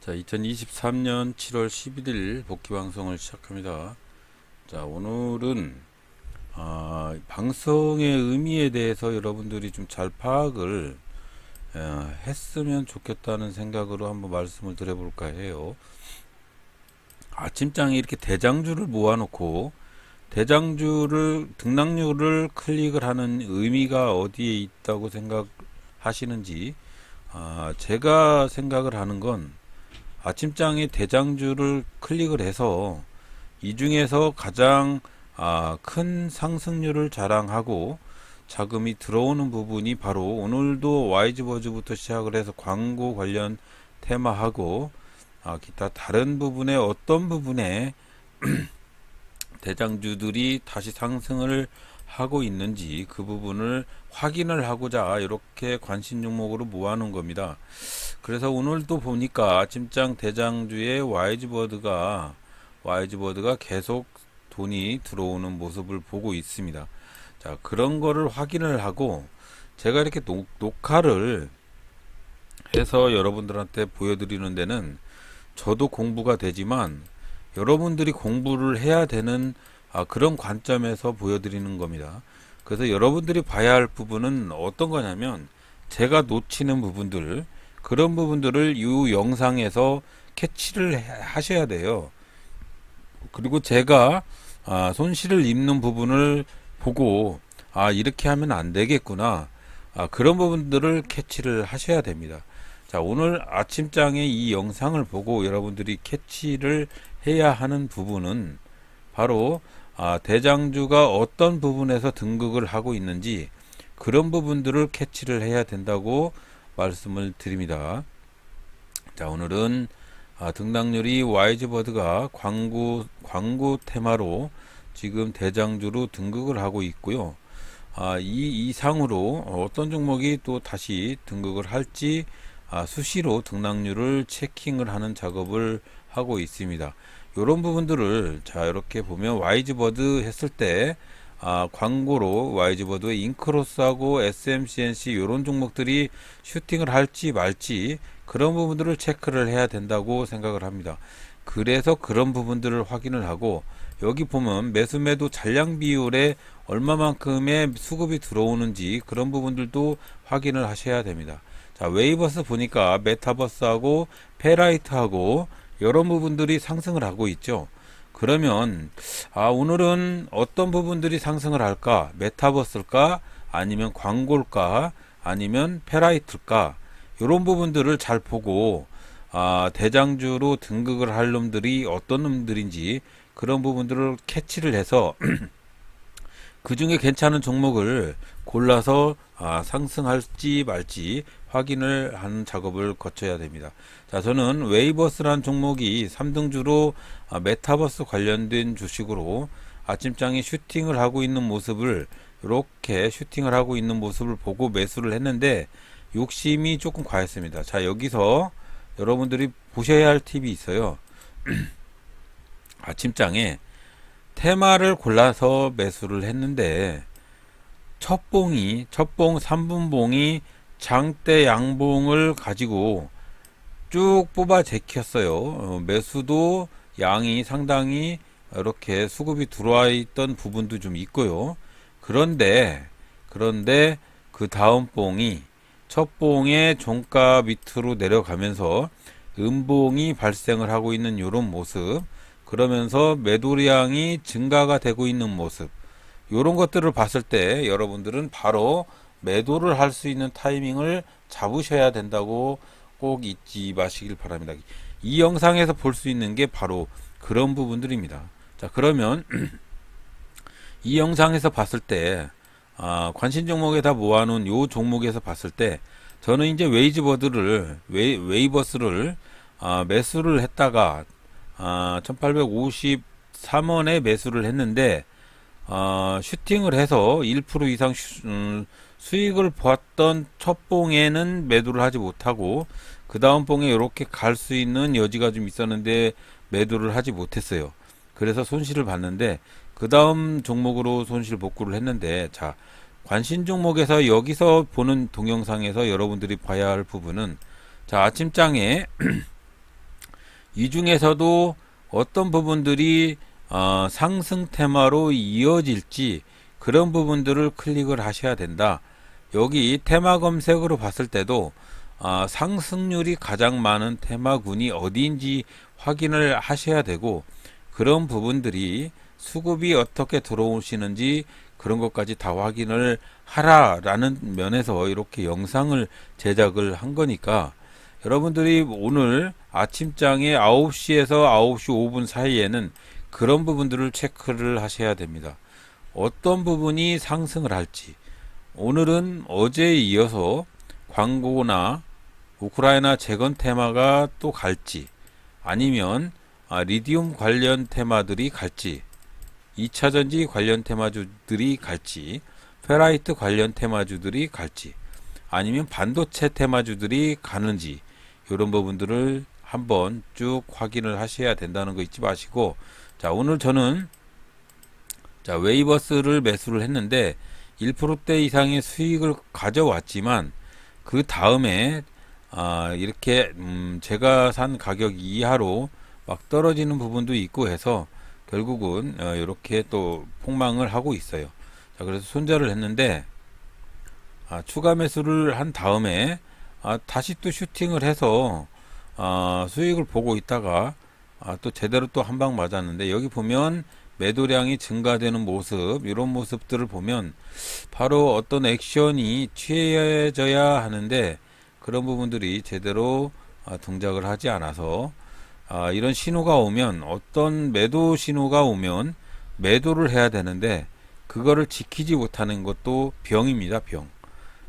자, 2023년 7월 11일 복귀 방송을 시작합니다. 자, 오늘은 방송의 의미에 대해서 여러분들이 좀 잘 파악을 했으면 좋겠다는 생각으로 한번 말씀을 드려볼까 해요. 아침장에 이렇게 대장주를 모아놓고 대장주를 등락률을 클릭을 하는 의미가 어디에 있다고 생각하시는지, 제가 생각을 하는 건 아침장에 대장주를 클릭을 해서 이 중에서 가장 큰 상승률을 자랑하고 자금이 들어오는 부분이 바로 오늘도 YG버즈부터 시작을 해서 광고 관련 테마하고 기타 다른 부분에 어떤 부분에 대장주들이 다시 상승을 하고 있는지 그 부분을 확인을 하고자 이렇게 관심 종목으로 모아놓은 겁니다. 그래서 오늘도 보니까 아침장 대장주의 YG버드가 계속 돈이 들어오는 모습을 보고 있습니다. 자, 그런 거를 확인을 하고 제가 이렇게 녹화를 해서 여러분들한테 보여드리는 데는 저도 공부가 되지만 여러분들이 공부를 해야 되는 그런 관점에서 보여드리는 겁니다. 그래서 여러분들이 봐야 할 부분은 어떤 거냐면 제가 놓치는 부분들, 그런 부분들을 이 영상에서 캐치를 하셔야 돼요. 그리고 제가 손실을 입는 부분을 보고 이렇게 하면 안 되겠구나, 그런 부분들을 캐치를 하셔야 됩니다. 자, 오늘 아침장에 이 영상을 보고 여러분들이 캐치를 해야 하는 부분은 바로 대장주가 어떤 부분에서 등극을 하고 있는지 그런 부분들을 캐치를 해야 된다고 말씀을 드립니다. 자, 오늘은 등락률이 YG버드가 광고 테마로 지금 대장주로 등극을 하고 있고요. 이 이상으로 어떤 종목이 또 다시 등극을 할지 수시로 등락률을 체킹을 하는 작업을 하고 있습니다. 이런 부분들을 자, 이렇게 보면 YG버드 했을 때 광고로 YG버드의 인크로스하고 SMCNC 이런 종목들이 슈팅을 할지 말지 그런 부분들을 체크를 해야 된다고 생각을 합니다. 그래서 그런 부분들을 확인을 하고 여기 보면 매수 매도 잔량 비율에 얼마만큼의 수급이 들어오는지 그런 부분들도 확인을 하셔야 됩니다. 자, 웨이버스 보니까 메타버스하고 페라이트하고 이런 부분들이 상승을 하고 있죠. 그러면 오늘은 어떤 부분들이 상승을 할까? 메타버스일까? 아니면 광고일까? 아니면 페라이트일까? 이런 부분들을 잘 보고 대장주로 등극을 할 놈들이 어떤 놈들인지 그런 부분들을 캐치를 해서 그 중에 괜찮은 종목을 골라서 상승할지 말지 확인을 하는 작업을 거쳐야 됩니다. 자, 저는 웨이버스라는 종목이 3등주로 메타버스 관련된 주식으로 아침장에 슈팅을 하고 있는 모습을 이렇게 슈팅을 하고 있는 모습을 보고 매수를 했는데 욕심이 조금 과했습니다. 자, 여기서 여러분들이 보셔야 할 팁이 있어요. 아침장에 테마를 골라서 매수를 했는데 첫봉 3분봉이 장대 양봉을 가지고 쭉 뽑아 제꼈어요. 매수도 양이 상당히 이렇게 수급이 들어와 있던 부분도 좀 있고요. 그런데 그 다음 봉이 첫 봉의 종가 밑으로 내려가면서 음봉이 발생을 하고 있는 이런 모습, 그러면서 매도량이 증가가 되고 있는 모습, 이런 것들을 봤을 때 여러분들은 바로 매도를 할 수 있는 타이밍을 잡으셔야 된다고 꼭 잊지 마시길 바랍니다. 이 영상에서 볼 수 있는 게 바로 그런 부분들입니다. 자, 그러면 이 영상에서 봤을 때 관심 종목에다 모아놓은 요 종목에서 봤을 때 저는 이제 웨이버스를 매수를 했다가 1853원에 매수를 했는데 슈팅을 해서 1% 이상 수익을 보았던 첫 봉에는 매도를 하지 못하고 그 다음 봉에 이렇게 갈 수 있는 여지가 좀 있었는데 매도를 하지 못했어요. 그래서 손실을 봤는데 그 다음 종목으로 손실 복구를 했는데, 자, 관심 종목에서 여기서 보는 동영상에서 여러분들이 봐야 할 부분은, 자, 아침장에 이 중에서도 어떤 부분들이 상승 테마로 이어질지 그런 부분들을 클릭을 하셔야 된다. 여기 테마 검색으로 봤을 때도 상승률이 가장 많은 테마군이 어디인지 확인을 하셔야 되고, 그런 부분들이 수급이 어떻게 들어오시는지 그런 것까지 다 확인을 하라라는 면에서 이렇게 영상을 제작을 한 거니까, 여러분들이 오늘 아침장에 9시에서 9시 5분 사이에는 그런 부분들을 체크를 하셔야 됩니다. 어떤 부분이 상승을 할지. 오늘은 어제에 이어서 광고나 우크라이나 재건 테마가 또 갈지, 아니면 리튬 관련 테마들이 갈지, 2차전지 관련 테마주들이 갈지, 페라이트 관련 테마주들이 갈지, 아니면 반도체 테마주들이 가는지, 이런 부분들을 한번 쭉 확인을 하셔야 된다는 거 잊지 마시고, 자, 오늘 저는 웨이버스를 매수를 했는데 1%대 이상의 수익을 가져왔지만, 그 다음에 이렇게 제가 산 가격 이하로 막 떨어지는 부분도 있고 해서 결국은 이렇게 또 폭망을 하고 있어요. 자, 그래서 손절을 했는데 추가 매수를 한 다음에 다시 또 슈팅을 해서 수익을 보고 있다가 또 제대로 또 한 방 맞았는데, 여기 보면 매도량이 증가되는 모습, 이런 모습들을 보면 바로 어떤 액션이 취해져야 하는데 그런 부분들이 제대로 동작을 하지 않아서, 이런 신호가 오면, 어떤 매도 신호가 오면 매도를 해야 되는데 그거를 지키지 못하는 것도 병입니다, 병.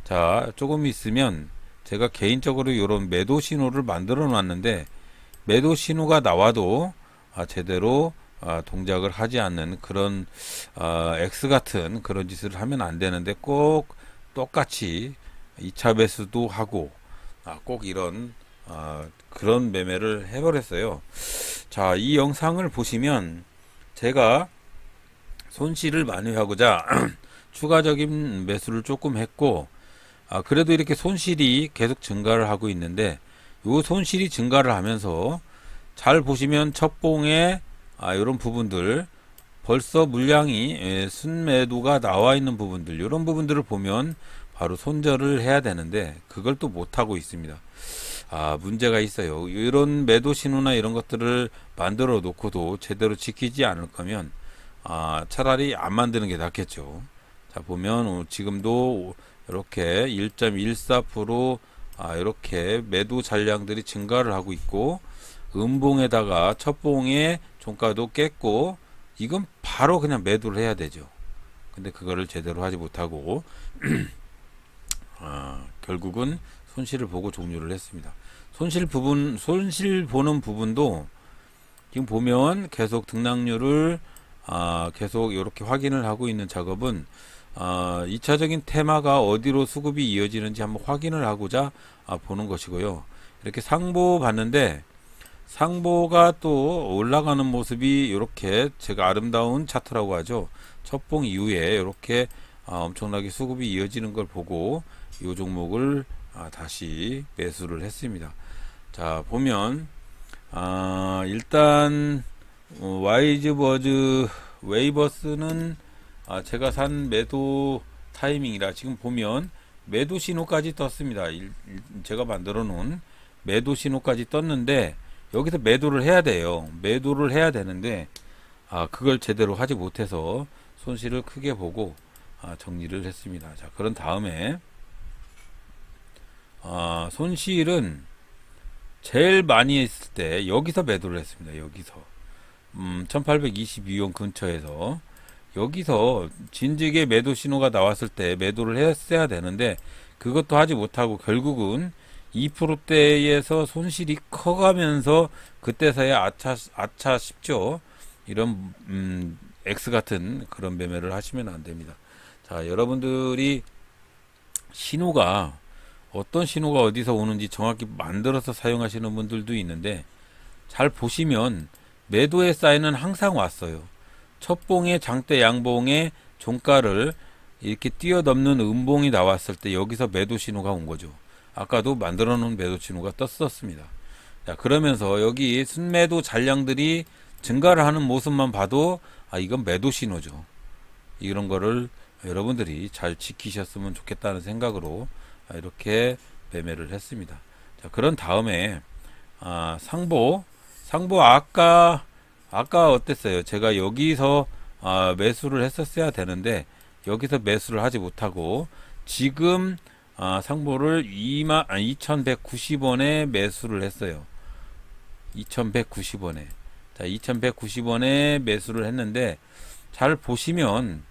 자, 조금 있으면 제가 개인적으로 이런 매도 신호를 만들어 놨는데, 매도 신호가 나와도 제대로 동작을 하지 않는 그런 X 같은 그런 짓을 하면 안 되는데, 꼭 똑같이 2차 매수도 하고 꼭 이런 그런 매매를 해버렸어요. 자, 이 영상을 보시면 제가 손실을 만회하고자 추가적인 매수를 조금 했고, 그래도 이렇게 손실이 계속 증가를 하고 있는데, 요 손실이 증가를 하면서 잘 보시면 첫봉에 이런 부분들, 벌써 물량이 순매도가 나와 있는 부분들, 이런 부분들을 보면 바로 손절을 해야 되는데 그걸 또 못하고 있습니다. 문제가 있어요. 이런 매도 신호나 이런 것들을 만들어 놓고도 제대로 지키지 않을 거면 차라리 안 만드는 게 낫겠죠. 자, 보면 지금도 이렇게 1.14% 이렇게 매도 잔량들이 증가를 하고 있고, 음봉에다가 첫봉에 종가도 깼고, 이건 바로 그냥 매도를 해야 되죠. 근데 그거를 제대로 하지 못하고 결국은 손실을 보고 종료를 했습니다. 손실 보는 부분도 지금 보면 계속 등락률을 계속 이렇게 확인을 하고 있는 작업은 2차적인 테마가 어디로 수급이 이어지는지 한번 확인을 하고자 보는 것이고요. 이렇게 상보 봤는데 상보가 또 올라가는 모습이 이렇게 제가 아름다운 차트라고 하죠. 첫봉 이후에 이렇게 엄청나게 수급이 이어지는 걸 보고 이 종목을 다시 매수를 했습니다. 자, 보면 일단 와이즈버즈 웨이버스는 제가 산 매도 타이밍이라 지금 보면 매도 신호까지 떴습니다. 제가 만들어 놓은 매도 신호까지 떴는데 여기서 매도를 해야 돼요. 매도를 해야 되는데 그걸 제대로 하지 못해서 손실을 크게 보고 정리를 했습니다. 자, 그런 다음에 손실은 제일 많이 했을 때 여기서 매도를 했습니다. 여기서 1822원 근처에서, 여기서 진즉에 매도 신호가 나왔을 때 매도를 했어야 되는데 그것도 하지 못하고 결국은 2%대에서 손실이 커가면서 그때서야 아차 싶죠. 이런 X 같은 그런 매매를 하시면 안 됩니다. 자, 여러분들이 신호가 어떤 신호가 어디서 오는지 정확히 만들어서 사용하시는 분들도 있는데, 잘 보시면 매도의 사인은 항상 왔어요. 첫봉에 장대 양봉에 종가를 이렇게 뛰어넘는 음봉이 나왔을 때 여기서 매도 신호가 온 거죠. 아까도 만들어 놓은 매도 신호가 떴었습니다. 자, 그러면서 여기 순매도 잔량들이 증가를 하는 모습만 봐도 이건 매도 신호죠. 이런 거를 여러분들이 잘 지키셨으면 좋겠다는 생각으로 이렇게 매매를 했습니다. 자, 그런 다음에 상보 아까 어땠어요? 제가 여기서 매수를 했었어야 되는데 여기서 매수를 하지 못하고 지금 상보를 2190원에 매수를 했어요. 2190원에. 자, 2190원에 매수를 했는데 잘 보시면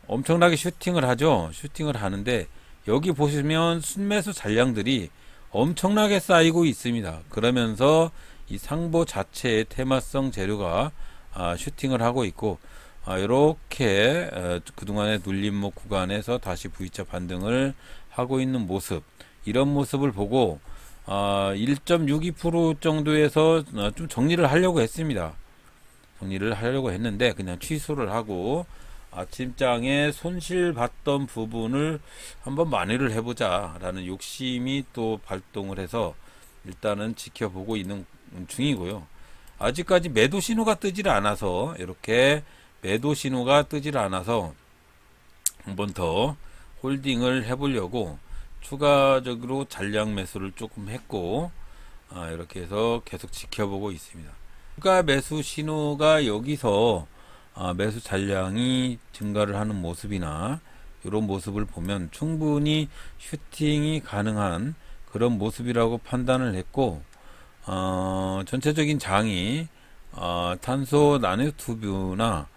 엄청나게 슈팅을 하죠. 슈팅을 하는데 여기 보시면 순매수 잔량들이 엄청나게 쌓이고 있습니다. 그러면서 이 상보 자체의 테마성 재료가 슈팅을 하고 있고 이렇게 그동안의 눌림목 구간에서 다시 V자 반등을 하고 있는 모습, 이런 모습을 보고 1.62% 정도에서 좀 정리를 하려고 했습니다. 정리를 하려고 했는데 그냥 취소를 하고 아침장에 손실 봤던 부분을 한번 만회를 해보자 라는 욕심이 또 발동을 해서 일단은 지켜보고 있는 중이고요. 아직까지 매도 신호가 뜨질 않아서, 이렇게 매도 신호가 뜨질 않아서 한번 더 홀딩을 해보려고 추가적으로 잔량 매수를 조금 했고 이렇게 해서 계속 지켜보고 있습니다. 추가 매수 신호가 여기서 매수 잔량이 증가를 하는 모습이나 이런 모습을 보면 충분히 슈팅이 가능한 그런 모습이라고 판단을 했고 전체적인 장이 탄소 나노튜브나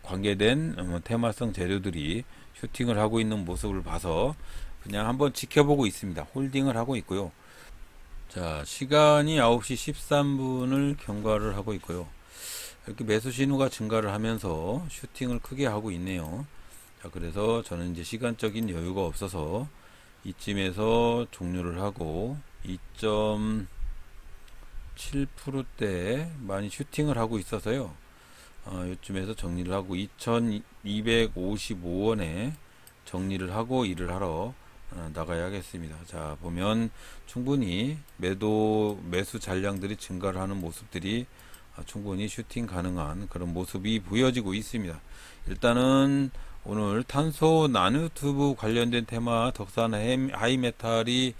관계된 테마성 재료들이 슈팅을 하고 있는 모습을 봐서 그냥 한번 지켜보고 있습니다. 홀딩을 하고 있고요. 자, 시간이 9시 13분을 경과를 하고 있고요. 이렇게 매수 신호가 증가를 하면서 슈팅을 크게 하고 있네요. 자, 그래서 저는 이제 시간적인 여유가 없어서 이쯤에서 종료를 하고 2.7%대 많이 슈팅을 하고 있어서요. 이쯤에서 정리를 하고 2255원에 정리를 하고 일을 하러 나가야겠습니다. 자, 보면 충분히 매수 잔량들이 증가를 하는 모습들이 충분히 슈팅 가능한 그런 모습이 보여지고 있습니다. 일단은 오늘 탄소 나노튜브 관련된 테마 덕산 하이메탈이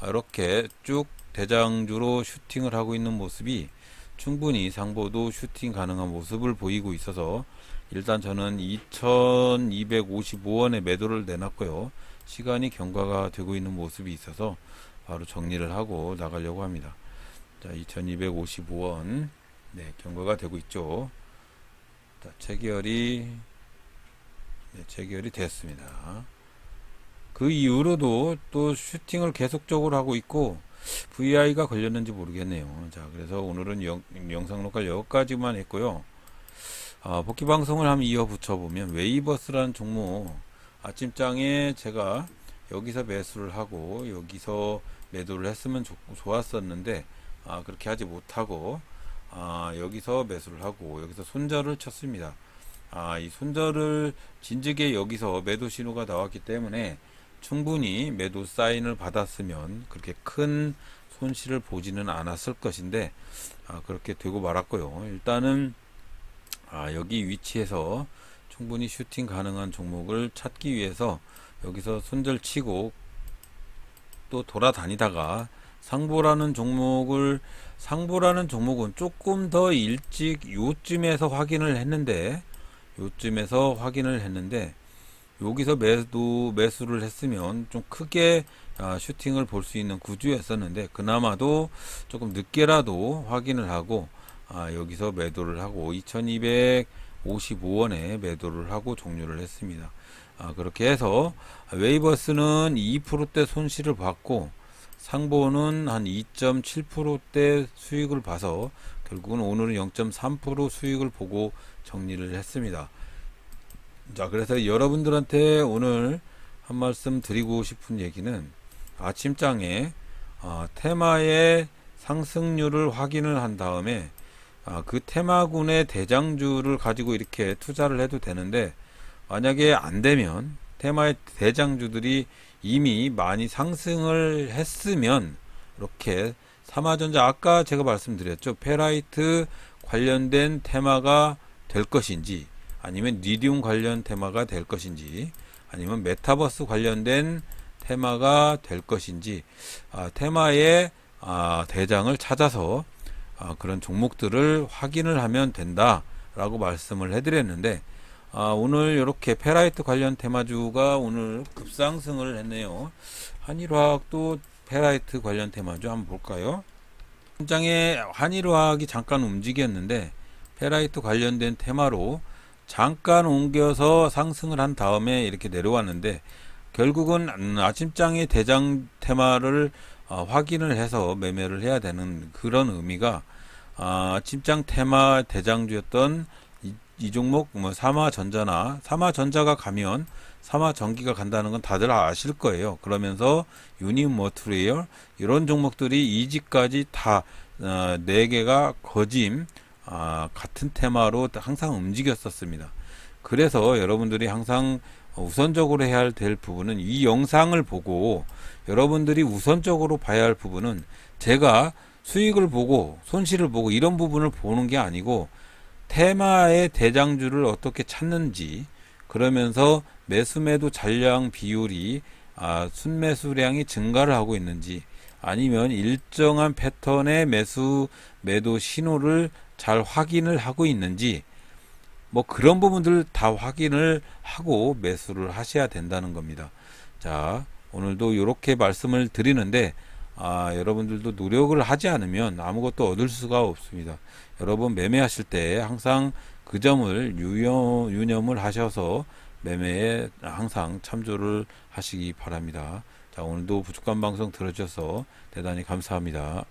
이렇게 쭉 대장주로 슈팅을 하고 있는 모습이 충분히 상보도 슈팅 가능한 모습을 보이고 있어서 일단 저는 2255원에 매도를 내놨고요. 시간이 경과가 되고 있는 모습이 있어서 바로 정리를 하고 나가려고 합니다. 자, 2255원 경과가 되고 있죠. 자, 체결이 됐습니다. 그 이후로도 또 슈팅을 계속적으로 하고 있고 VI가 걸렸는지 모르겠네요. 자, 그래서 오늘은 영상 녹화 여기까지만 했고요. 복귀 방송을 한번 이어 붙여보면 웨이버스라는 종목 아침장에 제가 여기서 매수를 하고 여기서 매도를 했으면 좋았었는데 그렇게 하지 못하고 여기서 매수를 하고 여기서 손절을 쳤습니다. 이 손절을 진즉에 여기서 매도 신호가 나왔기 때문에 충분히 매도 사인을 받았으면 그렇게 큰 손실을 보지는 않았을 것인데 그렇게 되고 말았고요. 일단은 여기 위치에서 충분히 슈팅 가능한 종목을 찾기 위해서 여기서 손절 치고 또 돌아다니다가 상보라는 종목은 조금 더 일찍 요쯤에서 확인을 했는데 여기서 매수를 했으면 좀 크게 슈팅을 볼 수 있는 구조였었는데 그나마도 조금 늦게라도 확인을 하고 여기서 매도를 하고 2255원에 매도를 하고 종료를 했습니다. 그렇게 해서 웨이버스는 2%대 손실을 받고 상보는 한 2.7%대 수익을 봐서 결국은 오늘은 0.3% 수익을 보고 정리를 했습니다. 자, 그래서 여러분들한테 오늘 한 말씀 드리고 싶은 얘기는 아침장에 테마의 상승률을 확인을 한 다음에 그 테마군의 대장주를 가지고 이렇게 투자를 해도 되는데 만약에 안 되면 테마의 대장주들이 이미 많이 상승을 했으면 이렇게 삼화전자 아까 제가 말씀드렸죠. 페라이트 관련된 테마가 될 것인지, 아니면 리튬 관련 테마가 될 것인지, 아니면 메타버스 관련된 테마가 될 것인지, 테마의 대장을 찾아서 그런 종목들을 확인을 하면 된다라고 말씀을 해드렸는데, 오늘 이렇게 페라이트 관련 테마주가 오늘 급상승을 했네요. 한일화학도 페라이트 관련 테마주 한번 볼까요? 현장에 한일화학이 잠깐 움직였는데 페라이트 관련된 테마로 잠깐 옮겨서 상승을 한 다음에 이렇게 내려왔는데, 결국은 아침장의 대장 테마를 확인을 해서 매매를 해야 되는 그런 의미가, 아침장 테마 대장주였던 이 종목 삼화전자가 가면 삼화전기가 간다는 건 다들 아실 거예요. 그러면서 유니머트리얼 이런 종목들이 이지까지 다 4개가 거짐 같은 테마로 항상 움직였었습니다. 그래서 여러분들이 항상 우선적으로 해야 될 부분은, 이 영상을 보고 여러분들이 우선적으로 봐야 할 부분은, 제가 수익을 보고 손실을 보고 이런 부분을 보는 게 아니고 테마의 대장주를 어떻게 찾는지, 그러면서 매수매도 잔량 비율이 순매수량이 증가를 하고 있는지, 아니면 일정한 패턴의 매도 신호를 잘 확인을 하고 있는지, 뭐 그런 부분들 다 확인을 하고 매수를 하셔야 된다는 겁니다. 자, 오늘도 이렇게 말씀을 드리는데, 여러분들도 노력을 하지 않으면 아무것도 얻을 수가 없습니다. 여러분 매매하실 때 항상 그 점을 유념을 하셔서 매매에 항상 참조를 하시기 바랍니다. 자, 오늘도 부족한 방송 들어주셔서 대단히 감사합니다.